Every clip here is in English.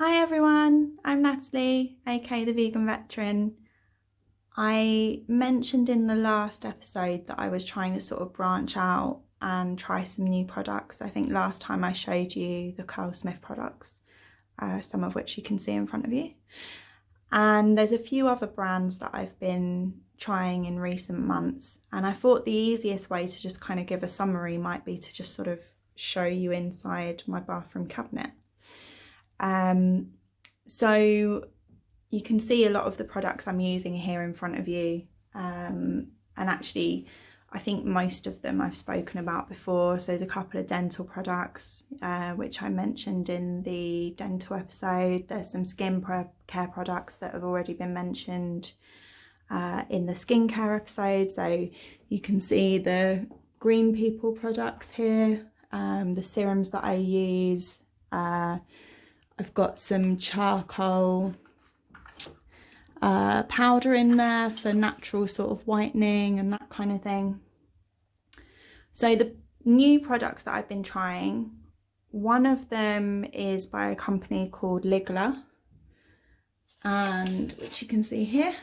Hi everyone, I'm Natalie, aka the Vegan Veteran. I mentioned in the last episode that I was trying to sort of branch out and try some new products. I think last time I showed you the Carl Smith products, some of which you can see in front of you. And there's a few other brands that I've been trying in recent months. And I thought the easiest way to just kind of give a summary might be to just sort of show you inside my bathroom cabinet. So you can see a lot of the products I'm using here in front of you, and actually I think most of them I've spoken about before. So there's a couple of dental products which I mentioned in the dental episode. There's some skin care products that have already been mentioned in the skincare episode. So you can see the Green People products here, the serums that I use. I've got some charcoal powder in there for natural sort of whitening and that kind of thing. So the new products that I've been trying, one of them is by a company called Ligler, and which you can see here.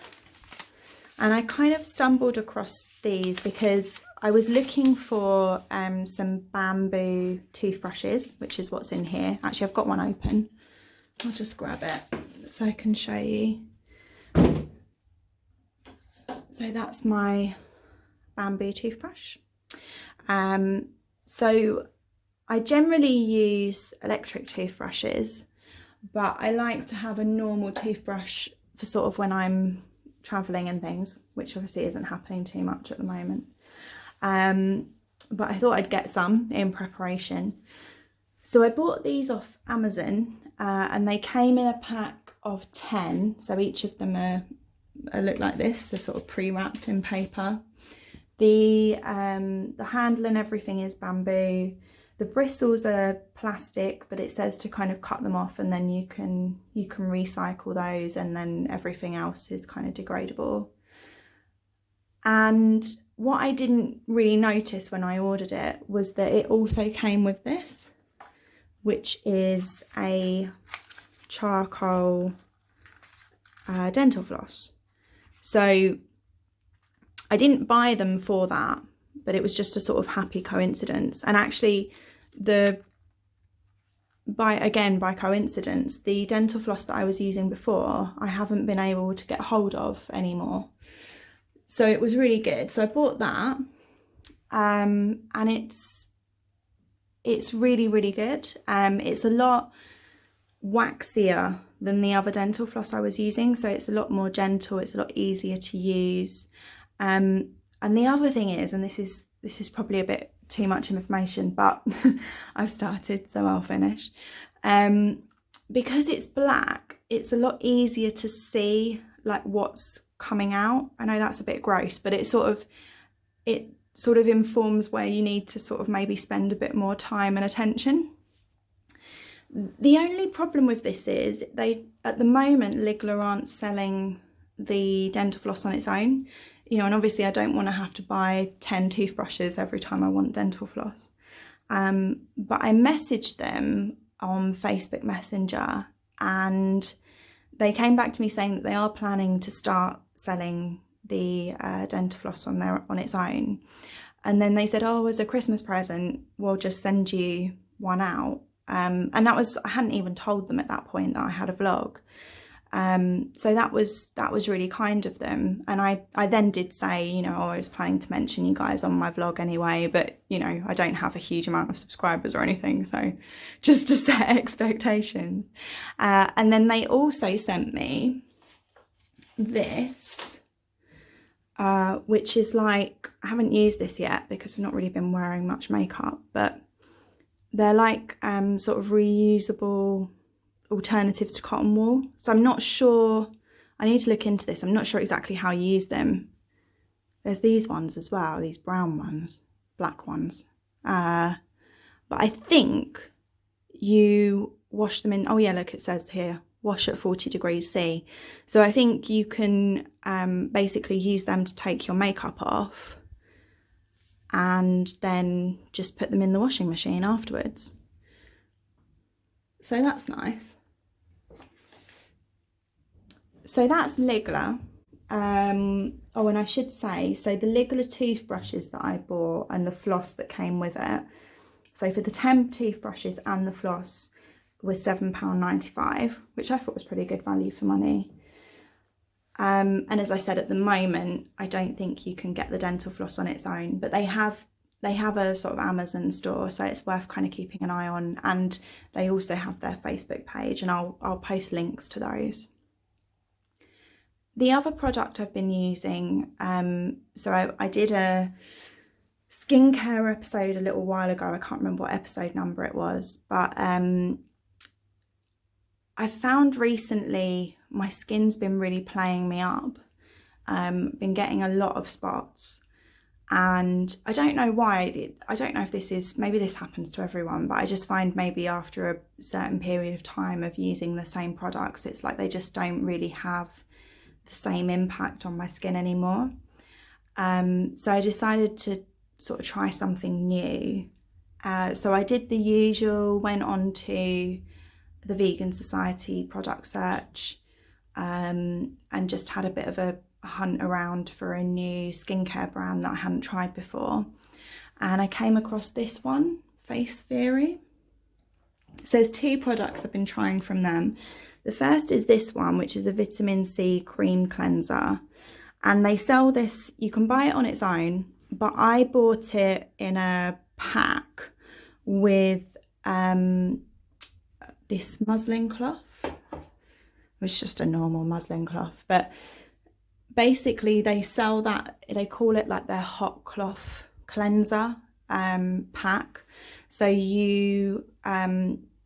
And I kind of stumbled across these because I was looking for some bamboo toothbrushes, which is what's in here. Actually, I've got one open. I'll just grab it so I can show you. So that's my bamboo toothbrush. So I generally use electric toothbrushes, but I like to have a normal toothbrush for sort of when I'm traveling and things, which obviously isn't happening too much at the moment. But I thought I'd get some in preparation. So I bought these off Amazon, and they came in a pack of 10. So each of them look like this. They're sort of pre-wrapped in paper. The handle and everything is bamboo. The bristles are plastic, but it says to kind of cut them off, and then you can recycle those, and then everything else is kind of degradable. And what I didn't really notice when I ordered it was that it also came with this, which is a charcoal dental floss. So I didn't buy them for that, but it was just a sort of happy coincidence. And actually by coincidence, the dental floss that I was using before, I haven't been able to get hold of anymore. So it was really good. So I bought that, and it's really, really good. It's a lot waxier than the other dental floss I was using, so it's a lot more gentle, it's a lot easier to use. And the other thing is, and this is probably a bit too much information, but I've started, so I'll finish. Because it's black, it's a lot easier to see like what's coming out. I know that's a bit gross, but it sort of informs where you need to sort of maybe spend a bit more time and attention. The only problem with this is at the moment, Ligler aren't selling the dental floss on its own, and obviously I don't want to have to buy 10 toothbrushes every time I want dental floss. But I messaged them on Facebook Messenger, and they came back to me saying that they are planning to start selling the dental floss on its own. And then they said, oh, as a Christmas present, we'll just send you one out. And I hadn't even told them at that point that I had a vlog. So that was really kind of them. And I then did say, I was planning to mention you guys on my vlog anyway, but I don't have a huge amount of subscribers or anything, so just to set expectations. And then they also sent me this, which is like, I haven't used this yet because I've not really been wearing much makeup, but they're like sort of reusable alternatives to cotton wool. So I'm not sure, I need to look into this. I'm not sure exactly how you use them. There's these ones as well, these brown ones, black ones. But I think you wash them in, oh yeah, look, it says here, wash at 40 degrees C. So I think you can basically use them to take your makeup off and then just put them in the washing machine afterwards. So that's nice. So that's Ligler. Oh, and I should say, so the Ligler toothbrushes that I bought and the floss that came with it. So for the 10 toothbrushes and the floss was £7.95, which I thought was pretty good value for money. And as I said, at the moment, I don't think you can get the dental floss on its own, but they have a sort of Amazon store, so it's worth kind of keeping an eye on. And they also have their Facebook page, and I'll post links to those. The other product I've been using, so I did a skincare episode a little while ago. I can't remember what episode number it was, but I found recently my skin's been really playing me up. Been getting a lot of spots, and I don't know why. I don't know if this is, maybe this happens to everyone, but I just find maybe after a certain period of time of using the same products, it's like they just don't really have the same impact on my skin anymore. So I decided to sort of try something new. So I did the usual, went on to the Vegan Society product search, and just had a bit of a hunt around for a new skincare brand that I hadn't tried before. And I came across this one, Face Theory. So there's two products I've been trying from them. The first is this one, which is a vitamin C cream cleanser. And they sell this, you can buy it on its own, but I bought it in a pack with this muslin cloth. It was just a normal muslin cloth, but basically they sell that, they call it like their hot cloth cleanser pack. So you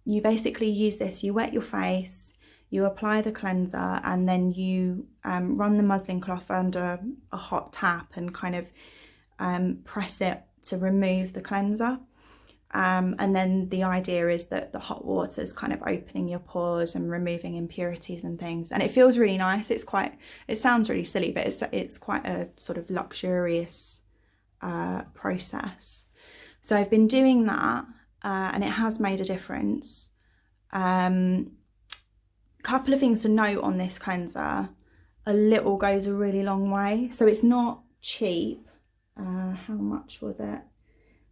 basically use this, you wet your face, you apply the cleanser, and then you run the muslin cloth under a hot tap and kind of press it to remove the cleanser. And then the idea is that the hot water is kind of opening your pores and removing impurities and things. And it feels really nice. It sounds really silly, but it's quite a sort of luxurious process. So I've been doing that, and it has made a difference. Couple of things to note on this cleanser: a little goes a really long way. So it's not cheap. How much was it?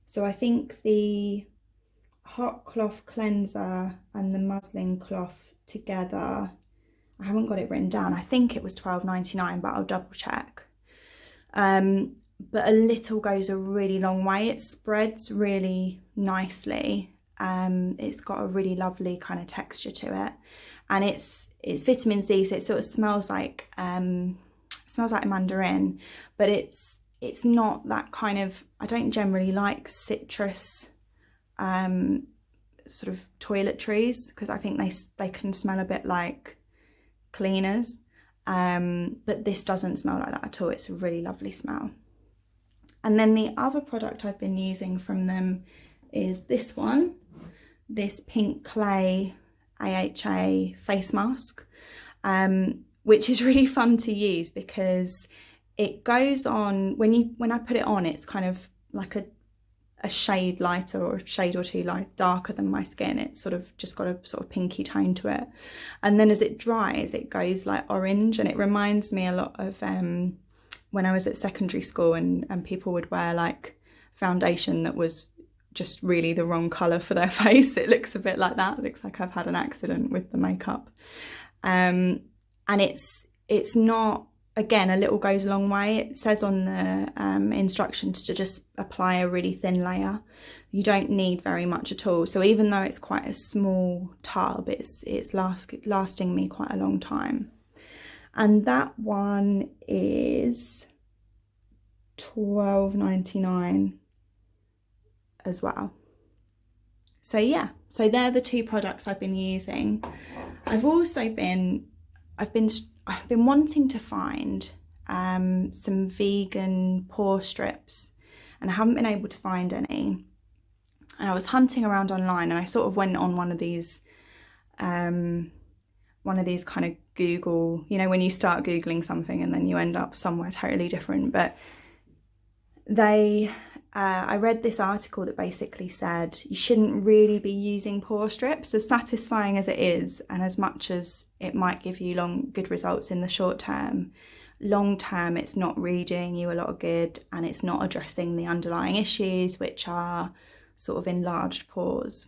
So I think the hot cloth cleanser and the muslin cloth together, I haven't got it written down, I think it was £12.99, but I'll double check. But a little goes a really long way. It spreads really nicely. It's got a really lovely kind of texture to it, and it's vitamin C, so it sort of smells like a mandarin, but it's not that kind of, I don't generally like citrus sort of toiletries, because I think they can smell a bit like cleaners, but this doesn't smell like that at all. It's a really lovely smell. And then the other product I've been using from them is this one, this pink clay AHA face mask, which is really fun to use because it goes on, when I put it on, it's kind of like a shade lighter, or a shade or two darker than my skin. It's sort of just got a sort of pinky tone to it. And then as it dries, it goes like orange, and it reminds me a lot of when I was at secondary school and people would wear like foundation that was just really the wrong colour for their face. It looks a bit like that. It looks like I've had an accident with the makeup. And it's not, again, a little goes a long way. It says on the instructions to just apply a really thin layer. You don't need very much at all. So even though it's quite a small tub, it's lasting me quite a long time. And that one is £12.99 as well. So yeah, so they're the two products I've been using. I've been wanting to find some vegan pore strips, and I haven't been able to find any. And I was hunting around online, and I sort of went on one of these kind of Google, you know, when you start Googling something and then you end up somewhere totally different. But I read this article that basically said you shouldn't really be using pore strips, as satisfying as it is, and as much as it might give you good results in the short term. Long term, it's not really doing you a lot of good, and it's not addressing the underlying issues, which are sort of enlarged pores.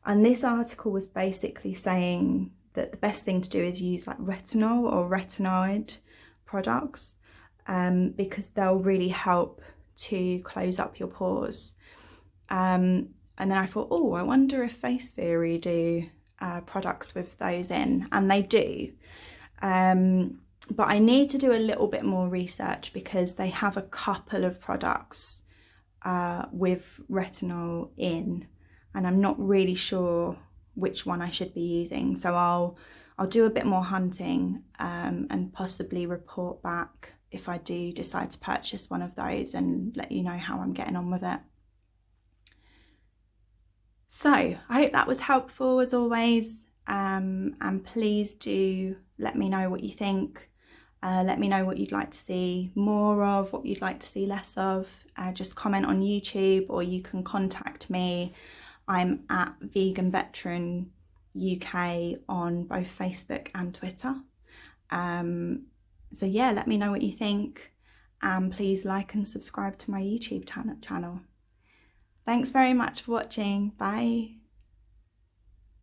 And this article was basically saying that the best thing to do is use like retinol or retinoid products, because they'll really help to close up your pores. And then I thought, oh, I wonder if Face Theory do products with those in, and they do. But I need to do a little bit more research, because they have a couple of products with retinol in, and I'm not really sure which one I should be using. So I'll do a bit more hunting and possibly report back if I do decide to purchase one of those, and let you know how I'm getting on with it. So I hope that was helpful as always, and please do let me know what you think. Let me know what you'd like to see more of, what you'd like to see less of. Just comment on YouTube, or you can contact me. I'm at Vegan Veteran UK on both Facebook and Twitter. So yeah, let me know what you think, and please like and subscribe to my YouTube channel. Thanks very much for watching. Bye.